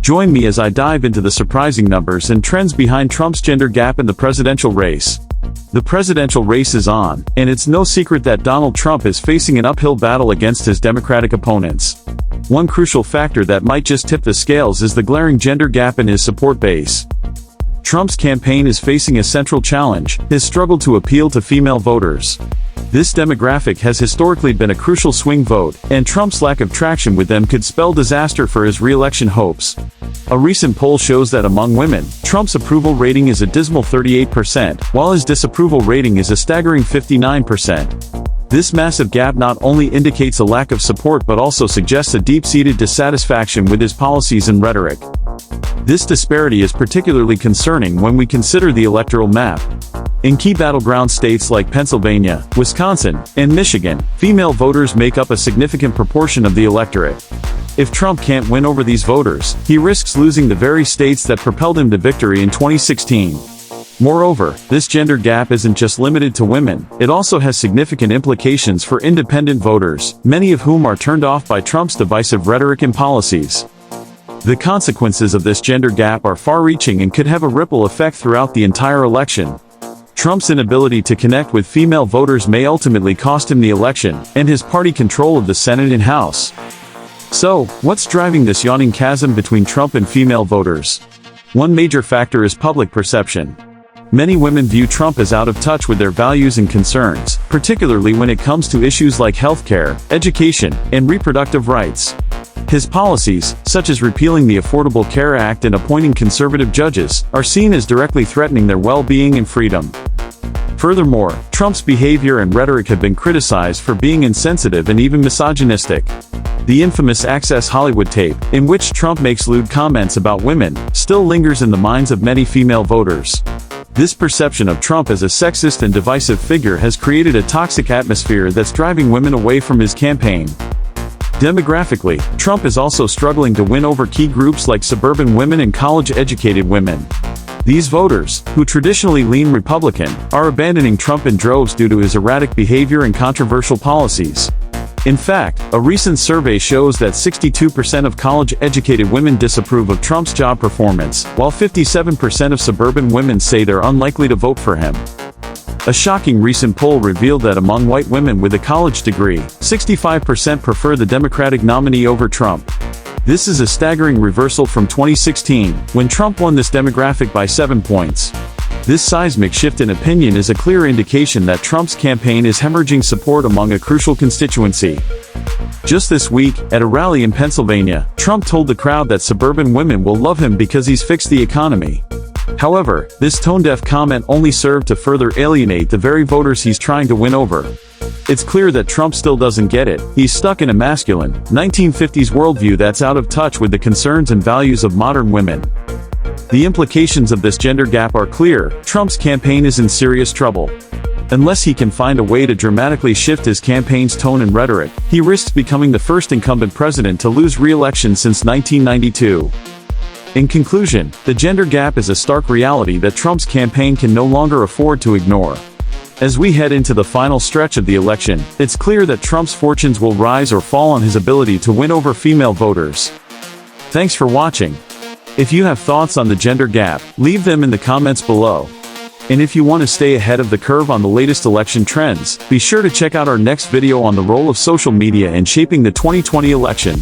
Join me as I dive into the surprising numbers and trends behind Trump's gender gap in the presidential race. The presidential race is on, and it's no secret that Donald Trump is facing an uphill battle against his Democratic opponents. One crucial factor that might just tip the scales is the glaring gender gap in his support base. Trump's campaign is facing a central challenge: his struggle to appeal to female voters. This demographic has historically been a crucial swing vote, and Trump's lack of traction with them could spell disaster for his re-election hopes. A recent poll shows that among women, Trump's approval rating is a dismal 38%, while his disapproval rating is a staggering 59%. This massive gap not only indicates a lack of support but also suggests a deep-seated dissatisfaction with his policies and rhetoric. This disparity is particularly concerning when we consider the electoral map. In key battleground states like Pennsylvania, Wisconsin, and Michigan, female voters make up a significant proportion of the electorate. If Trump can't win over these voters, he risks losing the very states that propelled him to victory in 2016. Moreover, this gender gap isn't just limited to women, it also has significant implications for independent voters, many of whom are turned off by Trump's divisive rhetoric and policies. The consequences of this gender gap are far-reaching and could have a ripple effect throughout the entire election. Trump's inability to connect with female voters may ultimately cost him the election, and his party control of the Senate and House. So, what's driving this yawning chasm between Trump and female voters? One major factor is public perception. Many women view Trump as out of touch with their values and concerns, particularly when it comes to issues like healthcare, education, and reproductive rights. His policies, such as repealing the Affordable Care Act and appointing conservative judges, are seen as directly threatening their well-being and freedom. Furthermore, Trump's behavior and rhetoric have been criticized for being insensitive and even misogynistic. The infamous Access Hollywood tape, in which Trump makes lewd comments about women, still lingers in the minds of many female voters. This perception of Trump as a sexist and divisive figure has created a toxic atmosphere that's driving women away from his campaign. Demographically, Trump is also struggling to win over key groups like suburban women and college-educated women. These voters, who traditionally lean Republican, are abandoning Trump in droves due to his erratic behavior and controversial policies. In fact, a recent survey shows that 62% of college-educated women disapprove of Trump's job performance, while 57% of suburban women say they're unlikely to vote for him. A shocking recent poll revealed that among white women with a college degree, 65% prefer the Democratic nominee over Trump. This is a staggering reversal from 2016, when Trump won this demographic by 7 points. This seismic shift in opinion is a clear indication that Trump's campaign is hemorrhaging support among a crucial constituency. Just this week, at a rally in Pennsylvania, Trump told the crowd that suburban women will love him because he's fixed the economy. However, this tone-deaf comment only served to further alienate the very voters he's trying to win over. It's clear that Trump still doesn't get it. He's stuck in a masculine, 1950s worldview that's out of touch with the concerns and values of modern women. The implications of this gender gap are clear. Trump's campaign is in serious trouble. Unless he can find a way to dramatically shift his campaign's tone and rhetoric, he risks becoming the first incumbent president to lose re-election since 1992. In conclusion, the gender gap is a stark reality that Trump's campaign can no longer afford to ignore. As we head into the final stretch of the election, it's clear that Trump's fortunes will rise or fall on his ability to win over female voters. Thanks for watching. If you have thoughts on the gender gap, leave them in the comments below. And if you want to stay ahead of the curve on the latest election trends, be sure to check out our next video on the role of social media in shaping the 2020 election.